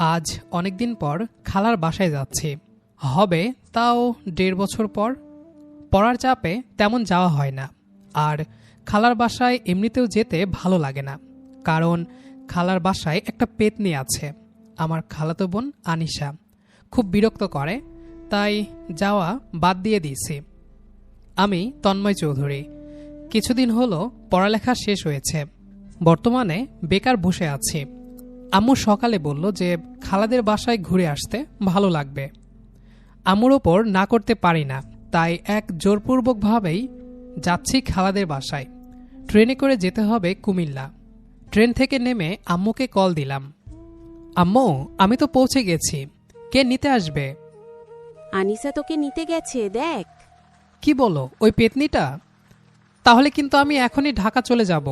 আজ অনেকদিন পর খালার বাসায় যাচ্ছি। হবে তাও ১.৫ বছর পর। পড়ার চাপে তেমন যাওয়া হয় না। আর খালার বাসায় এমনিতেও যেতে ভালো লাগে না, কারণ খালার বাসায় একটা পেতনি আছে, আমার খালাতো বোন আনিশা। খুব বিরক্ত করে, তাই যাওয়া বাদ দিয়ে দিয়েছি। আমি তন্ময় চৌধুরী। কিছুদিন হলো পড়ালেখা শেষ হয়েছে, বর্তমানে বেকার বসে আছি। আম্মু সকালে বলল যে খালাদের বাসায় ঘুরে আসতে ভালো লাগবে। আম্মুর ওপর না করতে পারি না, তাই এক জোরপূর্বকভাবেই যাচ্ছি খালাদের বাসায়। ট্রেনে করে যেতে হবে কুমিল্লা। ট্রেন থেকে নেমে আম্মুকে কল দিলাম। আম্মু, আমি তো পৌঁছে গেছি, কে নিতে আসবে? আনিসা তোকে নিতে গেছে, দেখ। কি বলো, ওই পেতনিটা? তাহলে কিন্তু আমি এখনই ঢাকা চলে যাব।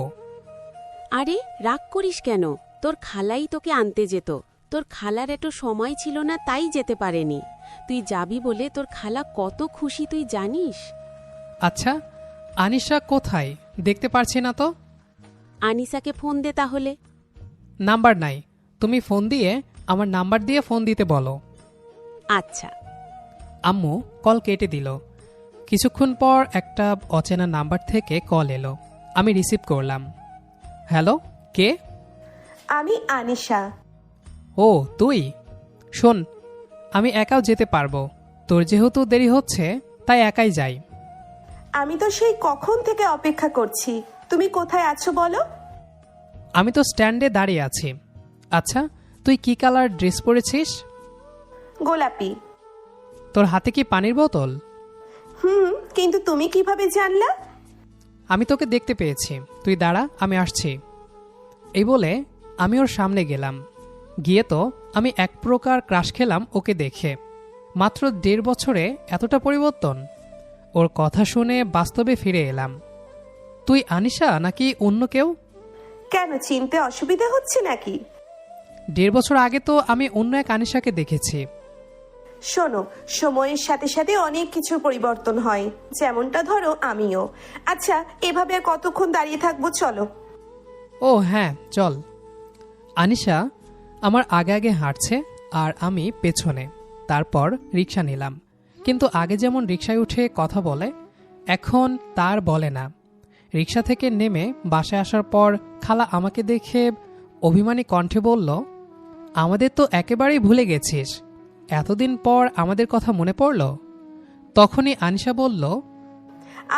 আরে রাগ করিস কেন? তোর খালাই তোকে আনতে যেত। তোর খালার এত সময় ছিল না, তাই যেতে পারেনি। তুই যাবি বলে তোর খালা কত খুশি তুই জানিস? আচ্ছা, আনিশা কোথায়? দেখতে পারছি না তো। আনিসাকে ফোন দে তাহলে। নাম্বার নাই, তুমি ফোন দিয়ে আমার নাম্বার দিয়ে ফোন দিতে বলো। আচ্ছা। আম্মু কল কেটে দিল। কিছুক্ষণ পর একটা অচেনা নাম্বার থেকে কল এলো। আমি রিসিভ করলাম। হ্যালো, কে? আমি আনিশা। ও তুই? শোন, আমি একাও যেতে পারবো। তোর যেহেতু দেরি হচ্ছে, তাই একাই যাই। আমি তো সেই কখন থেকে অপেক্ষা করছি। তুমি কোথায় আছো বলো? আমি তো স্ট্যান্ডে দাঁড়িয়ে আছি। আচ্ছা, তুই কি কালার ড্রেস পরেছিস? গোলাপি। তোর হাতে কি পানির বোতল? কিন্তু তুমি কিভাবে জানলা? আমি তোকে দেখতে পেয়েছি। তুই দাঁড়া, আমি আসছি। এই বলে আমি ওর সামনে গেলাম। গিয়ে তো আমি এক প্রকার ক্রাশ খেলাম ওকে দেখে। মাত্র ১.৫ বছরে এতটা পরিবর্তন। ওর কথা শুনে বাস্তবে ফিরে এলাম। তুই আনিশা নাকি অন্য কেউ? কেন, চিনতে অসুবিধা হচ্ছে নাকি? ১.৫ বছর আগে তো আমি অন্য এক আনিশাকে দেখেছি। শোনো, সময়ের সাথে সাথে অনেক কিছুর পরিবর্তন হয়, যেমনটা ধরো আমিও। আচ্ছা, এভাবে আর কতক্ষণ দাঁড়িয়ে থাকবো, চলো। ও হ্যাঁ, চল। আনিশা আমার আগে আগে হাঁটছে আর আমি পেছনে। তারপর রিক্সা নিলাম, কিন্তু আগে যেমন রিক্সায় উঠে কথা বলে, এখন তার বলে না। রিক্সা থেকে নেমে বাসায় আসার পর খালা আমাকে দেখে অভিমানী কণ্ঠে বলল, আমাদের তো একেবারেই ভুলে গেছিস, এতদিন পর আমাদের কথা মনে পড়ল? তখনই আনিশা বলল,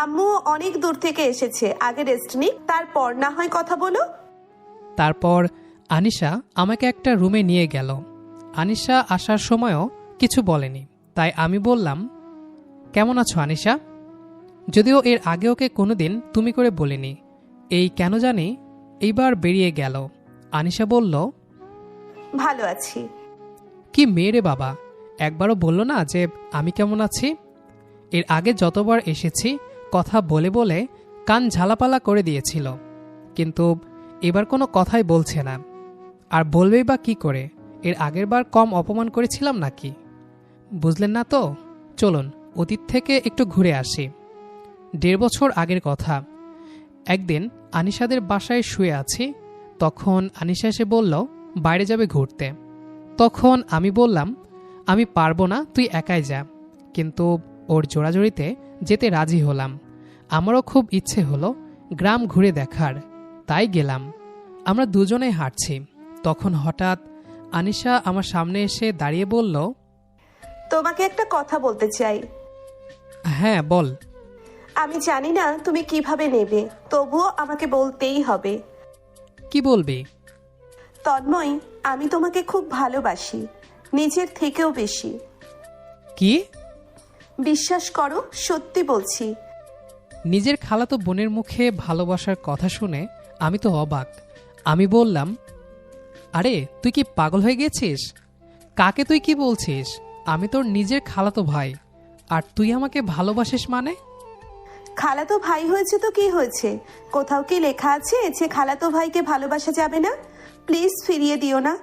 আম্মু অনেক দূর থেকে এসেছে, আগে রেস্ট নিক, তারপর না হয় কথা বলো। তারপর আনিশা আমাকে একটা রুমে নিয়ে গেল। আনিশা আসার সময়ও কিছু বলেনি, তাই আমি বললাম, কেমন আছো আনিশা? যদিও এর আগে ওকে কোনোদিন তুমি করে বলিনি, এই কেন জানি এইবার বেরিয়ে গেল। আনিশা বলল, ভালো আছি। কি মেয়ে রে বাবা, একবারও বলল না যে আমি কেমন আছি? এর আগে যতবার এসেছি কথা বলে বলে কান ঝালাপালা করে দিয়েছিল, কিন্তু এবার কোনো কথাই বলছে না। আর বলবেই বা কি করে? এর আগের বার কম অপমান করেছিলাম নাকি? বুঝলেন না তো? চলুন অতীত থেকে একটু ঘুরে আসি। ১.৫ বছর আগের কথা। একদিন আনিশাদের বাসায় শুয়ে আছি, তখন আনিশা এসে বলল বাইরে যাবে ঘুরতে। তখন আমি বললাম, আমি পারবো না, তুই একাই যা। কিন্তু ওর জোড়াজড়িতে যেতে রাজি হলাম। আমারও খুব ইচ্ছে হলো গ্রাম ঘুরে দেখার, তাই গেলাম। আমরা দুজনেই হাঁটছি, তখন হঠাৎ আনিশা আমার সামনে এসে দাঁড়িয়ে বলল, তোমাকে একটা কথা বলতে চাই। হ্যাঁ বল। আমি জানি না তুমি কিভাবে নেবে, তবুও আমাকে বলতেই হবে। কি বলবি? তন্ময়, আমি তোমাকে খুব ভালোবাসি, নিজের থেকেও বেশি। কি? বিশ্বাস করো, সত্যি বলছি। নিজের খালাতো বোনের মুখে ভালোবাসার কথা শুনে আমি তো অবাক। আমি বললাম, আরে তুই কি পাগল হয়ে গেছিস? কাকে তুই কি বলছিস? আমি তোর নিজের খালাতো ভাই, আর তুই আমাকে ভালোবাসিস মানে? খালাতো ভাই হয়েছে তো কি হয়েছে? কোথাও কি লেখা আছে যে খালাতো ভাইকে ভালোবাসা যাবে না? প্লিজ ফিরিয়ে দিও না,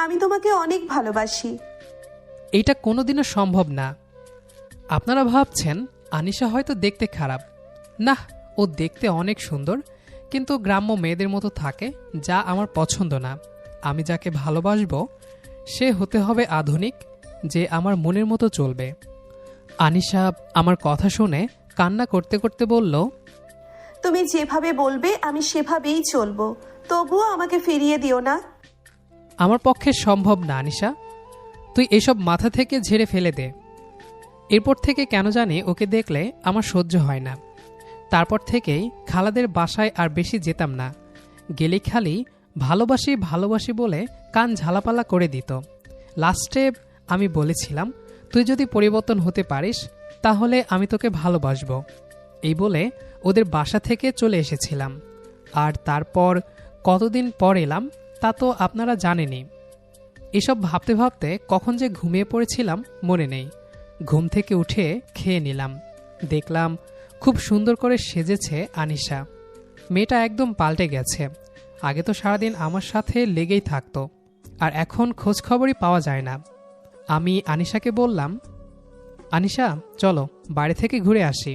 আমি তোমাকে অনেক ভালোবাসি। এইটা কোনোদিনও সম্ভব না। আপনারা ভাবছেন আনিশা হয়তো দেখতে খারাপ। না, ও দেখতে অনেক সুন্দর, কিন্তু গ্রাম্য মেয়েদের মতো থাকে, যা আমার পছন্দ না। আমি যাকে ভালোবাসবো সে হতে হবে আধুনিক, যে আমার মনের মতো চলবে। আনিশা আমার কথা শুনে কান্না করতে করতে বলল, তুমি যেভাবে বলবে আমি সেভাবেই চলবো, তবুও আমাকে ফিরিয়ে দিও না। আমার পক্ষে সম্ভব না আনিশা, তুই এসব মাথা থেকে ঝেড়ে ফেলে দে। এরপর থেকে কেন জানি ওকে দেখলে আমার সহ্য হয় না। তারপর থেকেই খালাদের বাসায় আর বেশি যেতাম না। গেলে খালি ভালোবাসি ভালোবাসি বলে কান ঝালাপালা করে দিত। লাস্টে আমি বলেছিলাম, তুই যদি পরিবর্তন হতে পারিস তাহলে আমি তোকে ভালোবাসবো। এই বলে ওদের বাসা থেকে চলে এসেছিলাম। আর তারপর কতদিন পর এলাম তা তো আপনারা জানেনই। এসব ভাবতে ভাবতে কখন যে ঘুমিয়ে পড়েছিলাম মনে নেই। ঘুম থেকে উঠে খেয়ে নিলাম। দেখলাম খুব সুন্দর করে সেজেছে আনিশা। মেয়েটা একদম পাল্টে গেছে। আগে তো সারাদিন আমার সাথে লেগেই থাকতো, আর এখন খোঁজ খবরই পাওয়া যায় না। আমি আনিশাকে বললাম, আনিশা চলো বাড়ি থেকে ঘুরে আসি।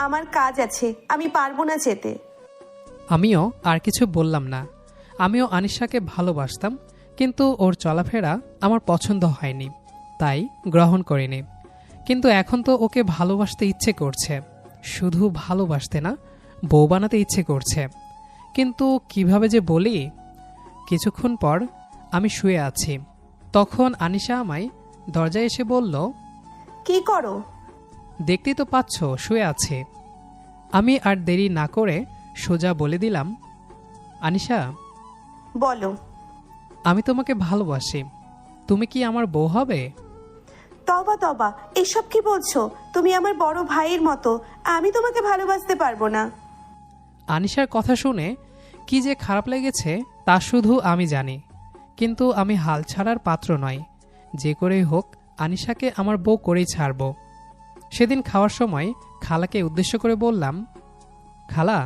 আমার কাজ আছে, আমি পারবো না যেতে। আমিও আর কিছু বললাম না। আমিও আনিশাকে ভালোবাসতাম, কিন্তু ওর চলাফেরা আমার পছন্দ হয়নি, তাই গ্রহণ করিনি। কিন্তু এখন তো ওকে ভালোবাসতে ইচ্ছে করছে। শুধু ভালোবাসতে না, বউ বানাতে ইচ্ছে করছে। কিন্তু কিভাবে যে বলি। কিছুক্ষণ পর আমি শুয়ে আছি, তখন আনিশা আমায় দরজায় এসে বলল, কি করো? দেখতেই তো পাচ্ছ শুয়ে আছে। আমি আর দেরি না করে সোজা বলে দিলাম, আনিশা বলো। আমি তোমাকে ভালোবাসি। তুমি কি আমার বউ হবে? তবা তবা, এসব কি বলছো? তুমি আমার বড় ভাইয়ের মতো, আমি তোমাকে ভালোবাসতে পারবো না। আনিশার কথা শুনে কি যে খারাপ লেগেছে তা শুধু আমি জানি। কিন্তু আমি হাল ছাড়ার পাত্র নয়। যে করেই হোক আনিশাকে আমার বউ করেই ছাড়ব। সেদিন খাওয়ার সময় খালাকে উদ্দেশ্য করে বললাম, খালা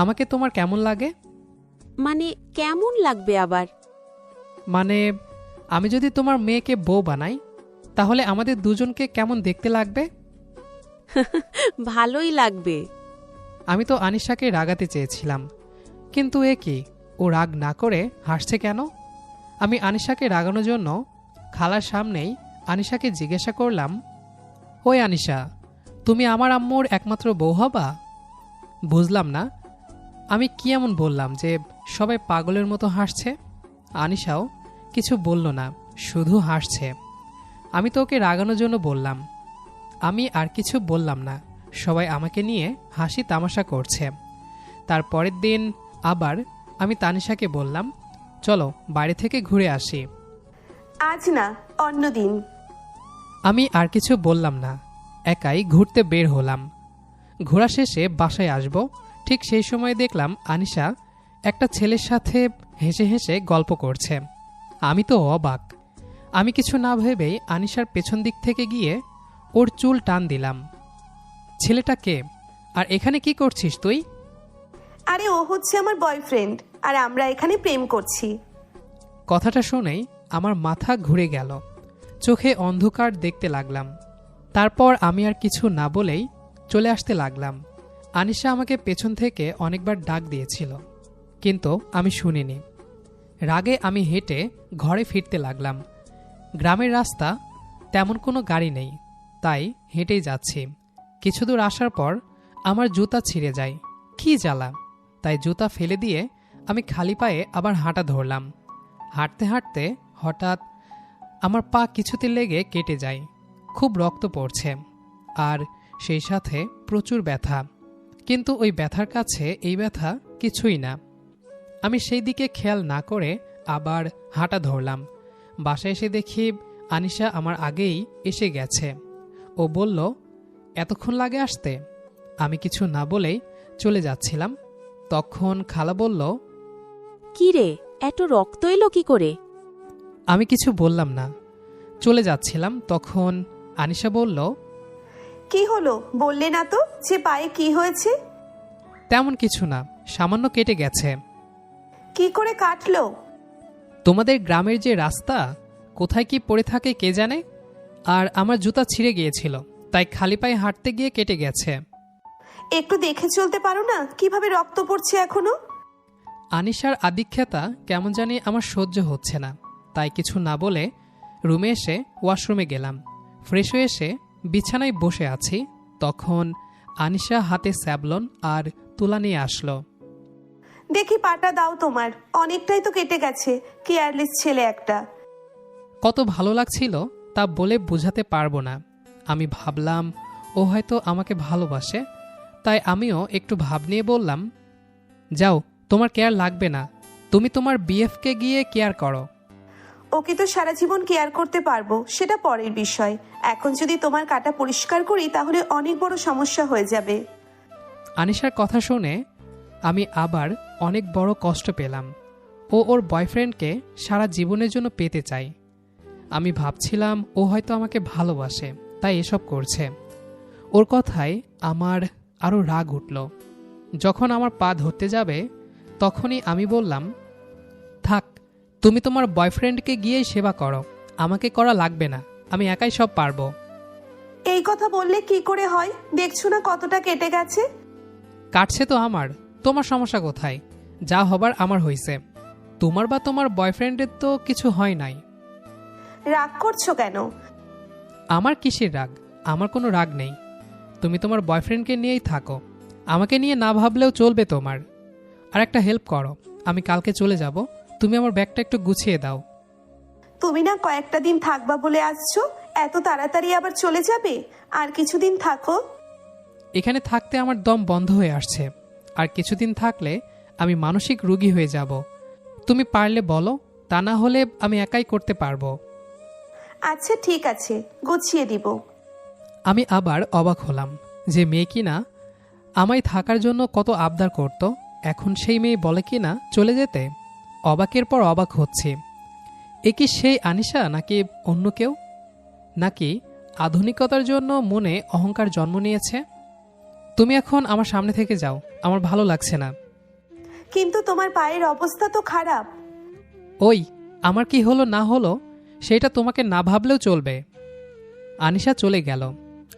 আমাকে তোমার কেমন লাগে? মানে কেমন লাগবে আবার? মানে আমি যদি তোমার মেয়েকে বউ বানাই তাহলে আমাদের দুজনকে কেমন দেখতে লাগবে? ভালোই লাগবে। আমি তো আনিশাকে রাগাতে চেয়েছিলাম, কিন্তু এ কি, ও রাগ না করে হাসছে কেন? আমি আনিশাকে রাগানোর জন্য খালার সামনেই আনিশাকে জিজ্ঞাসা করলাম, ওই আনিশা, তুমি আমার আম্মুর একমাত্র বউ হবা? বুঝলাম না আমি কি এমন বললাম যে সবাই পাগলের মতো হাসছে। আনিশাও কিছু বলল না, শুধু হাসছে। আমি তো ওকে রাগানোর জন্য বললাম। আমি আর কিছু বললাম না। সবাই আমাকে নিয়ে হাসি তামাশা করছে। তার পরের দিন আবার আমি তানিশাকে বললাম, চলো বাড়ি থেকে ঘুরে আসি। আজ না, অন্যদিন। আমি আর কিছু বললাম না, একাই ঘুরতে বের হলাম। ঘোরা শেষে বাসায় আসব, ঠিক সেই সময় দেখলাম আনিশা একটা ছেলের সাথে হেসে হেসে গল্প করছে। আমি তো অবাক। আমি কিছু না ভেবেই আনিশার পেছন দিক থেকে গিয়ে ওর চুল টান দিলাম। ছেলেটা কে? আর এখানে কি করছিস তুই? আরে ও হচ্ছে আমার বয়ফ্রেন্ড, আর আমরা এখানে প্রেম করছি। কথাটা শুনেই আমার মাথা ঘুরে গেল। চোখে অন্ধকার দেখতে লাগলাম। তারপর আমি আর কিছু না বলেই চলে আসতে লাগলাম। আনিশা আমাকে পেছন থেকে অনেকবার ডাক দিয়েছিল, কিন্তু আমি শুনিনি। রাগে আমি হেঁটে ঘরে ফিরতে লাগলাম। গ্রামের রাস্তা, তেমন কোনো গাড়ি নেই, তাই হেঁটেই যাচ্ছি। কিছু দূর আসার পর আমার জুতা ছিঁড়ে যায়। কী জ্বালা! তাই জুতা ফেলে দিয়ে আমি খালি পায়ে আবার হাঁটা ধরলাম। হাঁটতে হাঁটতে হঠাৎ আমার পা কিছুতে লেগে কেটে যায়। খুব রক্ত পড়ছে, আর সেই সাথে প্রচুর ব্যথা। কিন্তু ওই ব্যথার কাছে এই ব্যথা কিছুই না। আমি সেই দিকে খেয়াল না করে আবার হাঁটা ধরলাম। বাসায় এসে দেখি আনিশা আমার আগেই এসে গেছে। ও বলল, এতক্ষণ লাগে আসতে? আমি কিছু না বলেই চলে যাচ্ছিলাম। তখন খালা বলল, কি রে, এত রক্ত এলো কি করে? আমি কিছু বললাম না, চলে যাচ্ছিলাম। তখন আনিশা বলল, কি হলো বললে না তো, যে পায়ে কি হয়েছে? তেমন কিছু না, সামান্য কেটে গেছে। কি করে কাটলো? তোমাদের গ্রামের যে রাস্তা, কোথায় কি পড়ে থাকে কে জানে, আর আমার জুতা ছিঁড়ে গিয়েছিল, তাই খালি পায়ে হাঁটতে গিয়ে কেটে গেছে। একটু দেখে চলতে পারো না কিভাবে রক্ত পড়ছে এখনো? আনিশার আদিক্ষেতা কেমন জানি আমার সহ্য হচ্ছে না, তাই কিছু না বলে রুমে এসে ওয়াশরুমে গেলাম। ফ্রেশ হয়ে এসে বিছানায় বসে আছি, তখন আনিশা হাতে স্যাভলন আর তুলা নিয়ে আসলো। দেখি পাটা দাও তোমার, অনেকটাই তো কেটে গেছে, কেয়ারলেস ছেলে একটা। কত ভালো লাগছিল তা বলে বোঝাতে পারবো না। আমি ভাবলাম ও হয়তো আমাকে ভালোবাসে, তাই আমিও একটু ভাব নিয়ে বললাম, যাও, তোমার কেয়ার লাগবে না, তুমি তোমার বিএফকে গিয়ে কেয়ার করো। ওকে তো সারা জীবন কেয়ার করতে পারবো, সেটা পরের বিষয়। এখন যদি তোমার কাটা পরিষ্কার করি তাহলে অনেক বড় সমস্যা হয়ে যাবে। আনিশার কথা শুনে আমি আবার অনেক বড় কষ্ট পেলাম। ও ওর বয়ফ্রেন্ডকে সারা জীবনের জন্য পেতে চাই। আমি ভাবছিলাম ও হয়তো আমাকে ভালোবাসে, তাই এসব করছে। ওর কথায় আমার আরও রাগ উঠল। যখন আমার পা ধরতে যাবে তখনই আমি বললাম, থাক, তুমি তোমার বয়ফ্রেন্ডকে গিয়েই সেবা করো, আমাকে করা লাগবে না, আমি একাই সব পারবো। এই কথা বললে কি করে হয়? দেখছো না কতটা কেটে গেছে। কাটছে তো আমার, তোমার সমস্যা কোথায়? যা হবার আমার হয়েছে, তোমার বা তোমার বয়ফ্রেন্ডের তো কিছু হয় নাই। রাগ করছো কেন? আমার কিসের রাগ? আমার কোনো রাগ নেই। তুমি তোমার বয়ফ্রেন্ডকে নিয়েই থাকো, আমাকে নিয়ে না ভাবলেও চলবে তোমার। আর একটা হেল্প করো, আমি কালকে চলে যাব, তুমি আমার ব্যাগটা একটু গুছিয়ে দাও। তুমি না কয়েকটা দিন থাকবা বলে আসছো, এত তাড়াতাড়ি আবার চলে যাবে? আর কিছুদিন থাকো। এখানে থাকতে আমার দম বন্ধ হয়ে আসছে, আর কিছুদিন থাকলে আমি মানসিক রোগী হয়ে যাব। তুমি পারলে বলো, তা না হলে আমি একাই করতে পারবো। আচ্ছা ঠিক আছে, গুছিয়ে দিব। আমি আবার অবাক হলাম যে মেয়ে কিনা আমায় থাকার জন্য কত আবদার করত, এখন সেই মেয়ে বলে কিনা চলে যেতে। অবাকের পর অবাক হচ্ছি। এ কি সেই আনিশা নাকি অন্য কেউ? নাকি আধুনিকতার জন্য মনে অহংকার জন্ম নিয়েছে? তুমি এখন আমার সামনে থেকে যাও, আমার ভালো লাগছে না। কিন্তু তোমার পায়ের অবস্থা তো খারাপ। ওই, আমার কি হলো না হলো সেটা তোমাকে না ভাবলেও চলবে। আনিশা চলে গেল।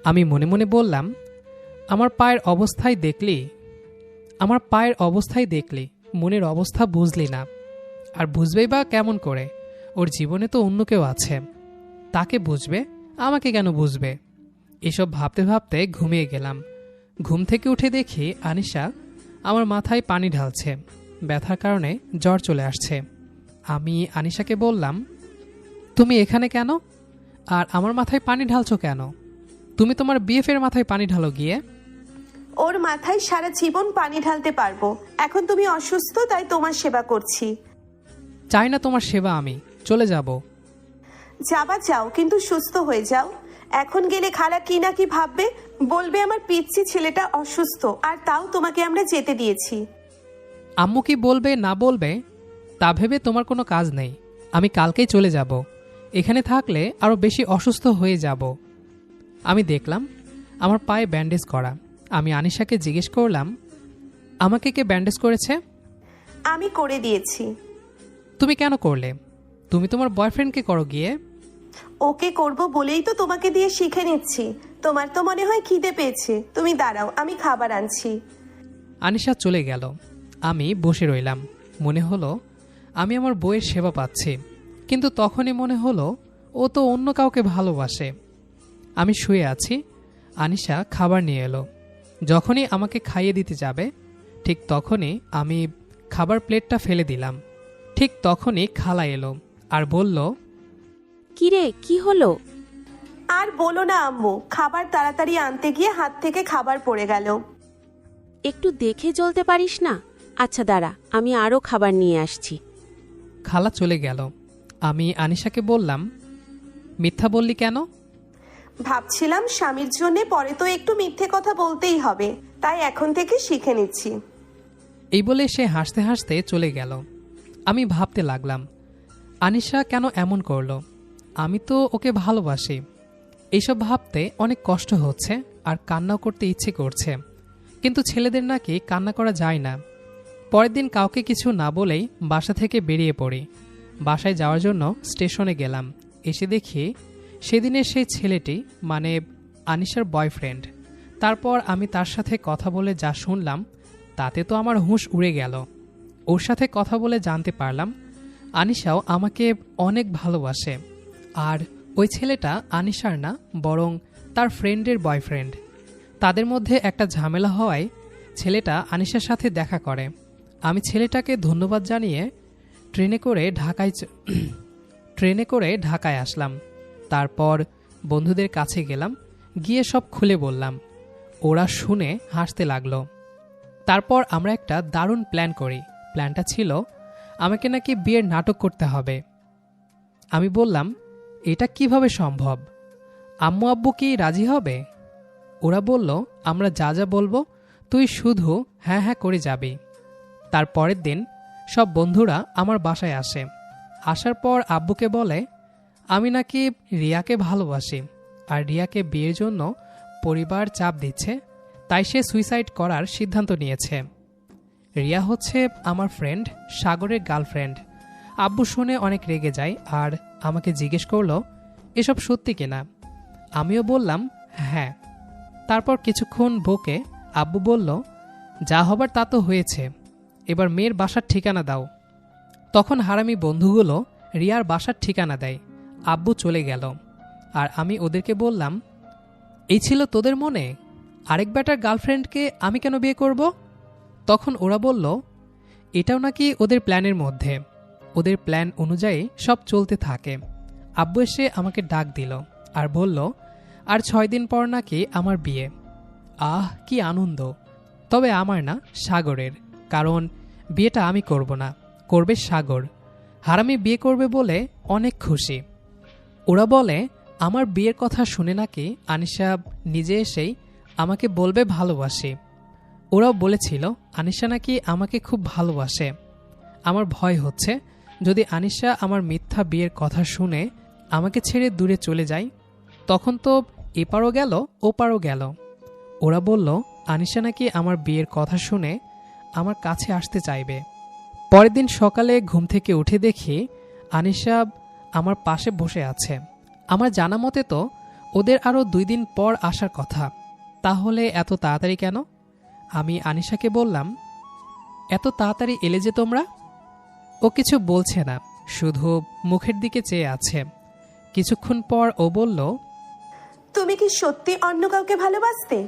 আমি মনে মনে বললাম, আমার পায়ের অবস্থায় দেখলি মনের অবস্থা বুঝলি না। আর বুঝবেই বা কেমন করে? ওর জীবনে তো অন্য কেউ আছে, তাকে বুঝবে, আমাকে কেন বুঝবে? এসব ভাবতে ভাবতে ঘুমিয়ে গেলাম। ঘুম থেকে উঠে দেখি আনিশা আমার মাথায় পানি ঢালছে। ব্যথার কারণে জ্বর চলে আসছে। আমি আনিশাকে বললাম, তুমি এখানে কেন? আর আমার মাথায় পানি ঢালছো কেন? তুমি তোমার বিএফের মাথায় পানি ঢালো গিয়ে। ওর মাথায় সারা জীবন পানি ঢালতে পারবো। এখন তুমি অসুস্থ, তাই তোমার সেবা করছি। চাই না তোমার সেবা, আমি চলে যাব। যাবা যাও, কিন্তু সুস্থ হয়ে যাও। এখন গেলে খালা কি না কি ভাববে, বলবে আমার পিচ্ছি ছেলেটা অসুস্থ, আর তাও তোমাকে আমরা যেতে দিয়েছি। আম্মু কি বলবে না বলবে তা ভেবে তোমার কোনো কাজ নেই। আমি কালকেই চলে যাব। এখানে থাকলে আরও বেশি অসুস্থ হয়ে যাব। আমি দেখলাম আমার পায়ে ব্যান্ডেজ করা। আমি আনিশাকে জিজ্ঞেস করলাম, আমাকে কে ব্যান্ডেজ করেছে? আমি করে দিয়েছি। তুমি কেন করলে? তুমি তোমার বয়ফ্রেন্ডকে করো গিয়ে। ওকে করব বলেই তো তোমাকে দিয়ে শিখে নিচ্ছি। তোমার তো মনে হয় খিদে পেয়েছে, তুমি দাঁড়াও, আমি খাবার আনছি। আনিশা চলে গেল। আমি বসে রইলাম। মনে হলো আমি আমার বইয়ের সেবা পাচ্ছি, কিন্তু তখনই মনে হলো ও তো অন্য কাউকে ভালোবাসে। আমি শুয়ে আছি, আনিশা খাবার নিয়ে এলো। যখনই আমাকে খাইয়ে দিতে যাবে ঠিক তখনই আমি খাবার প্লেটটা ফেলে দিলাম। ঠিক তখনই খালা এলো আর বলল, কিরে, কি হলো? আর বলো না আম্মু, খাবার তাড়াতাড়ি আনতে গিয়ে হাত থেকে খাবার পড়ে গেল। একটু দেখে চলতে পারিস না? আচ্ছা দাঁড়া, আমি আরও খাবার নিয়ে আসছি। খালা চলে গেল। আমি আনিশাকে বললাম, মিথ্যা বললি কেন? ভাবছিলাম স্বামীর জন্য পরে তো একটু মিথ্যে কথা বলতেই হবে, তাই এখন থেকে শিখে নিচ্ছি। এই বলে সে হাসতে হাসতে চলে গেল। আমি ভাবতে লাগলাম, আনিশা কেন এমন করলো? আমি তো ওকে ভালোবাসি। এইসব ভাবতে অনেক কষ্ট হচ্ছে আর কান্নাও করতে ইচ্ছে করছে, কিন্তু ছেলেদের নাকি কান্না করা যায় না। পরের দিন কাউকে কিছু না বলেই বাসা থেকে বেরিয়ে পড়ি। বাসায় যাওয়ার জন্য স্টেশনে গেলাম। এসে দেখি সেদিনের সেই ছেলেটি, মানে আনিশার বয়ফ্রেন্ড। তারপর আমি তার সাথে কথা বলে যা শুনলাম তাতে তো আমার হুঁশ উড়ে গেল। ওর সাথে কথা বলে জানতে পারলাম আনিশাও আমাকে অনেক ভালোবাসে। আর ওই ছেলেটা আনিশার না, বরং তার ফ্রেন্ডের বয়ফ্রেন্ড। তাদের মধ্যে একটা ঝামেলা হওয়ায় ছেলেটা আনিশার সাথে দেখা করে। আমি ছেলেটাকে ধন্যবাদ জানিয়ে ট্রেনে করে ঢাকায় আসলাম। তারপর বন্ধুদের কাছে গেলাম, গিয়ে সব খুলে বললাম। ওরা শুনে হাসতে লাগলো। তারপর আমরা একটা দারুণ প্ল্যান করি। প্ল্যানটা ছিল আমাকে নাকি বিয়ের নাটক করতে হবে। আমি বললাম, এটা কিভাবে সম্ভব? আম্মু আব্বু কি রাজি হবে? ওরা বলল, আমরা যা যা বলবো তুই শুধু হ্যাঁ হ্যাঁ করে যাবি। তার পরের দিন সব বন্ধুরা আমার বাসায় আসে। আসার পর আব্বুকে বলে আমি নাকি রিয়াকে ভালোবাসি, আর রিয়াকে বিয়ের জন্য পরিবার চাপ দিচ্ছে, তাই সে সুইসাইড করার সিদ্ধান্ত নিয়েছে। রিয়া হচ্ছে আমার ফ্রেন্ড সাগরের গার্লফ্রেন্ড। আব্বু শুনে অনেক রেগে যায় আর আমাকে জিজ্ঞেস করলো এসব সত্যি কিনা। আমিও বললাম হ্যাঁ। তারপর কিছুক্ষণ বকে আব্বু বলল, যা হবার তা তো হয়েছে, এবার মেয়ের বাসার ঠিকানা দাও। তখন হারামি বন্ধুগুলো রিয়ার বাসার ঠিকানা দেয়। আব্বু চলে গেল আর আমি ওদেরকে বললাম, এই ছিল তোদের মনে? আরেক বেটার গার্লফ্রেন্ডকে আমি কেন বিয়ে করব? তখন ওরা বলল, এটাও নাকি ওদের প্ল্যানের মধ্যে। ওদের প্ল্যান অনুযায়ী সব চলতে থাকে। আব্বু এসে আমাকে ডাক দিল আর বলল, আর 6 দিন পর নাকি আমার বিয়ে। আহ, কি আনন্দ! তবে আমার না, সাগরের। কারণ বিয়েটা আমি করব না, করবে সাগর। হারামি বিয়ে করবে বলে অনেক খুশি। ওরা বলে আমার বিয়ের কথা শুনে নাকি আনিশা নিজে এসেই আমাকে বলবে ভালোবাসি। ওরাও বলেছিল আনিশা নাকি আমাকে খুব ভালোবাসে। আমার ভয় হচ্ছে যদি আনিশা আমার মিথ্যা বিয়ের কথা শুনে আমাকে ছেড়ে দূরে চলে যায়, তখন তো এপারও গেল ওপারও গেল। ওরা বলল আনিশা নাকি আমার বিয়ের কথা শুনে আমার কাছে আসতে চাইবে। পরের দিন সকালে ঘুম থেকে উঠে দেখি আনিশা আমার পাশে বসে আছে। আমার জানা মতে তো ওদের আরও 2 দিন পর আসার কথা, তাহলে এত তাড়াতাড়ি কেন? আমি আনিশাকে বললাম, এত তাড়াতাড়ি এলে যে তোমরা? ও কিছু বলছে না, শুধু মুখের দিকে চেয়ে আছে। কিছুক্ষণ পর ও বলল, তুমি কি সত্যি অন্য কাউকে ভালোবাসতে?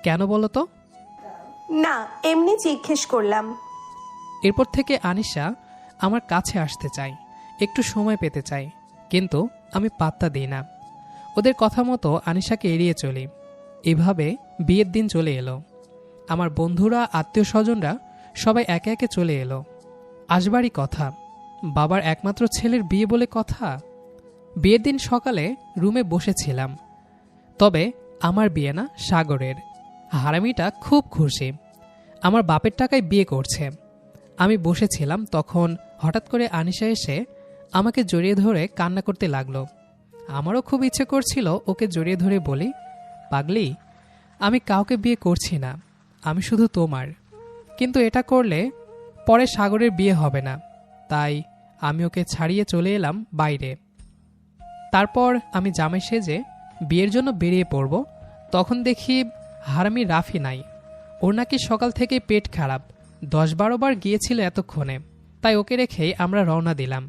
কেন বলো তো? না, এমনি জিজ্ঞেস করলাম। এরপর থেকে আনিশা আমার কাছে আসতে চায়, একটু সময় পেতে চাই, কিন্তু আমি পাত্তা দিই না। ওদের কথা মতো আনিশাকে এড়িয়ে চলি। এভাবে বিয়ের দিন চলে এলো। আমার বন্ধুরা, আত্মীয় স্বজনরা সবাই একে একে চলে এলো। আসবারই কথা, বাবার একমাত্র ছেলের বিয়ে বলে কথা। বিয়ের দিন সকালে রুমে বসেছিলাম, তবে আমার বিয়ে না, সাগরের। হারামিটা খুব খুশি, আমার বাপের টাকায় বিয়ে করছে। আমি বসেছিলাম, তখন হঠাৎ করে আনিশা এসে আমাকে জড়িয়ে ধরে কান্না করতে লাগলো। আমারও খুব ইচ্ছে করছিল ওকে জড়িয়ে ধরে বলি, পাগলি, আমি কাউকে বিয়ে করছি না, আমি শুধু তোমার। কিন্তু এটা করলে পরে সাগরের বিয়ে হবে না, তাই আমি ওকে ছাড়িয়ে চলে এলাম বাইরে। তারপর আমি জামাই সেজে বিয়ের জন্য বেরিয়ে পড়ব, তখন দেখি হারামি রাফি নাই। ওর নাকি সকাল থেকে পেট খারাপ, 10-12 বার গিয়েছিল এতক্ষণে, তাই ওকে রেখেই আমরা রওনা দিলাম।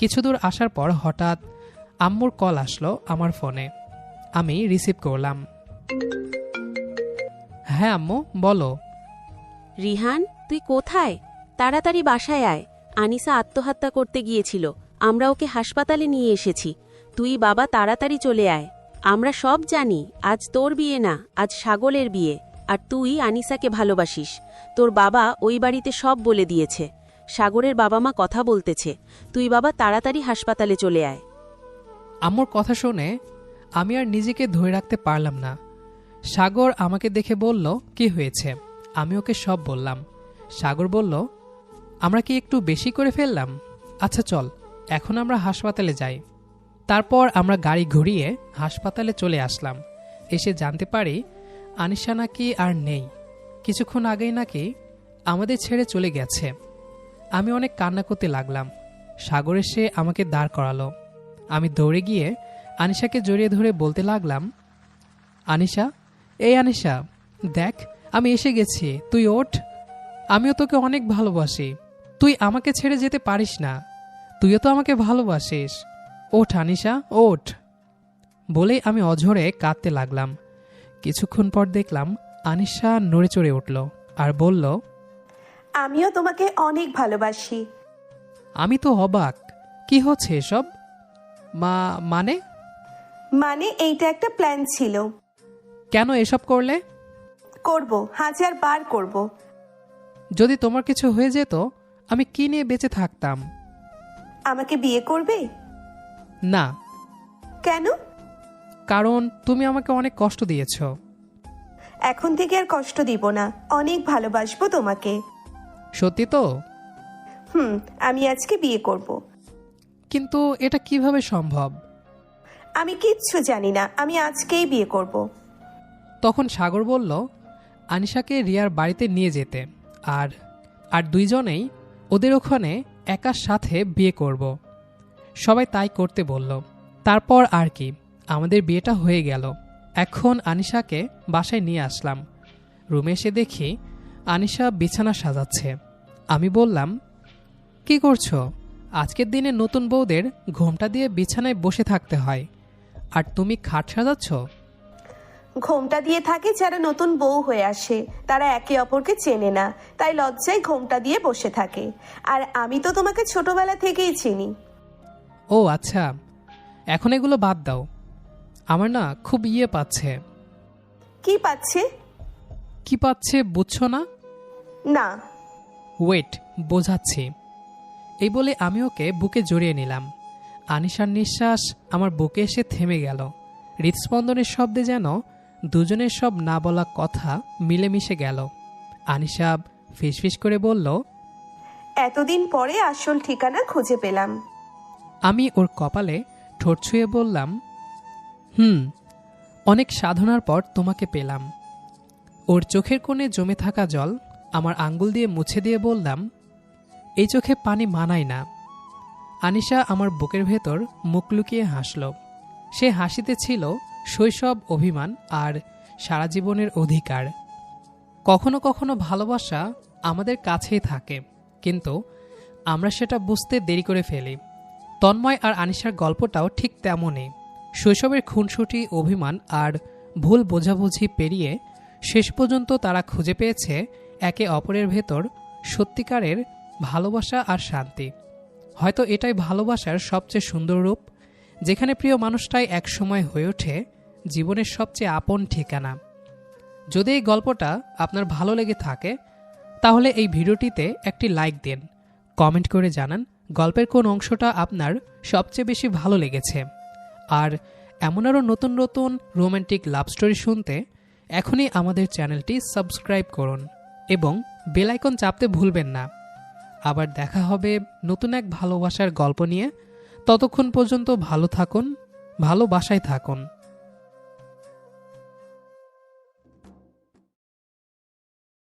কিছু দূর আসার পর হঠাৎ আম্মুর কল আসলো আমার ফোনে। আমি রিসিভ করলাম। হ্যাঁ আম্মু, বলো। রিহান, তুই কোথায়? তাড়াতাড়ি বাসায় আয়। আনিসা আত্মহত্যা করতে গিয়েছিল, আমরা ওকে হাসপাতালে নিয়ে এসেছি। তুই বাবা তাড়াতাড়ি চলে আয়। আমরা সব জানি আজ তোর বিয়ে না, আজ সাগরের বিয়ে, আর তুই আনিসাকে ভালোবাসিস। তোর বাবা ওই বাড়িতে সব বলে দিয়েছে। সাগরের বাবা মা কথা বলতেছে। তুই বাবা তাড়াতাড়ি হাসপাতালে চলে আয়। আম্মুর কথা শুনে আমি আর নিজেকে ধরে রাখতে পারলাম না। সাগর আমাকে দেখে বলল, কি হয়েছে? আমি ওকে সব বললাম। সাগর বলল, আমরা কি একটু বেশি করে ফেললাম? আচ্ছা চল, এখন আমরা হাসপাতালে যাই। তারপর আমরা গাড়ি ঘুরিয়ে হাসপাতালে চলে আসলাম। এসে জানতে পারি আনিশা নাকি আর নেই, কিছুক্ষণ আগেই নাকি আমাদের ছেড়ে চলে গেছে। আমি অনেক কান্না করতে লাগলাম। সাগর এসে আমাকে দাঁড় করালো। আমি দৌড়ে গিয়ে আনিশাকে জড়িয়ে ধরে বলতে লাগলাম, আনিশা, এই আনিশা, দেখ আমি এসে গেছি, তুই ওঠ। আমিও তোকে অনেক ভালোবাসি। তুই আমাকে ছেড়ে যেতে পারিস না, তুইও তো আমাকে ভালোবাসিস। ওঠ আনিশা, ওঠ। বলেই আমি অঝরে কাঁদতে লাগলাম। কিছুক্ষণ পর দেখলাম আনিশা নড়ে চড়ে উঠল আর বলল, আমিও তোমাকে অনেক ভালোবাসি। আমি তো অবাক, কি হচ্ছে এসব? মানে মানে এইটা একটা প্ল্যান ছিল। কেন এসব করলে? করব, 1000 বার করব। যদি তোমার কিছু হয়ে যেত, আমি কি নিয়ে বেঁচে থাকতাম? আমাকে বিয়ে করবে? না। কেন? কারণ তুমি আমাকে অনেক কষ্ট দিয়েছ। এখন থেকে আর কষ্ট দিব না, অনেক ভালোবাসবো তোমাকে। সত্যি তো? আমি আজকে বিয়ে করব। কিন্তু এটা কিভাবে সম্ভব? আমি কিচ্ছু জানি না, আমি আজকেই বিয়ে করব। তখন সাগর বলল আনিশাকে রিয়ার বাড়িতে নিয়ে যেতে, আর আর দুইজনেই ওদের ওখানে একার সাথে বিয়ে করব। সবাই তাই করতে বলল। তারপর আর কি, আমাদের বিয়েটা হয়ে গেল। এখন আনিশাকে বাসায় নিয়ে আসলাম। রুমে এসে দেখি আনিশা বিছানা সাজাচ্ছে। আমি বললাম, কি করছো? আজকের দিনে নতুন বউদের ঘোমটা দিয়ে বিছানায় বসে থাকতে হয়, আর তুমি খাট সাজাচ্ছ? ঘোমটা দিয়ে থাকে যারা নতুন বউ হয়ে আসে, তারা একে অপরকে চেনে না, তাই লজ্জায় ঘোমটা দিয়ে বসে থাকে। আর আমি তো তোমাকে ছোটবেলা থেকেই চিনি। ও আচ্ছা, এখন এগুলো বাদ দাও। আমার না খুব পাচ্ছে। কি পাচ্ছে? কি পাচ্ছে বুঝছো না? না। ওয়েট, বোঝাচ্ছি। এই বলে আমি ওকে বুকে জড়িয়ে নিলাম। আনিশার নিঃশ্বাস আমার বুকে এসে থেমে গেল। হৃদস্পন্দনের শব্দে যেন দুজনের সব না বলা কথা মিলেমিশে গেল। আনিশা ফিসফিস করে বলল, এতদিন পরে আসল ঠিকানা খুঁজে পেলাম। আমি ওর কপালে ঠোঁট ছুঁয়ে বললাম, অনেক সাধনার পর তোমাকে পেলাম। ওর চোখের কোণে জমে থাকা জল আমার আঙ্গুল দিয়ে মুছে দিয়ে বললাম, এই চোখে পানি মানায় না। আনিশা আমার বুকের ভেতর মুখ লুকিয়ে হাসল। সে হাসিতে ছিল শৈশব, অভিমান আর সারা জীবনের অধিকার। কখনো কখনো ভালোবাসা আমাদের কাছেই থাকে, কিন্তু আমরা সেটা বুঝতে দেরি করে ফেলি। তন্ময় আর আনিশার গল্পটাও ঠিক তেমনই। শৈশবের খুনসুটি, অভিমান আর ভুল বোঝাবুঝি পেরিয়ে শেষ পর্যন্ত তারা খুঁজে পেয়েছে একে অপরের ভেতর সত্যিকারের ভালোবাসা আর শান্তি। হয়তো এটাই ভালোবাসার সবচেয়ে সুন্দর রূপ, যেখানে প্রিয় মানুষটাই একসময় হয়ে ওঠে জীবনের সবচেয়ে আপন ঠিকানা। যদি এই গল্পটা আপনার ভালো লেগে থাকে, তাহলে এই ভিডিওটিতে একটি লাইক দিন, কমেন্ট করে জানান গল্পের কোন অংশটা আপনার সবচেয়ে বেশি ভালো লেগেছে। আর এমন আরও নতুন নতুন রোম্যান্টিক লাভ স্টোরি শুনতে এখনই আমাদের চ্যানেলটি সাবস্ক্রাইব করুন এবং বেল আইকন চাপতে ভুলবেন না। আবার দেখা হবে নতুন এক ভালোবাসার গল্প নিয়ে। ততক্ষণ পর্যন্ত ভালো থাকুন, ভালোবাসায় থাকুন।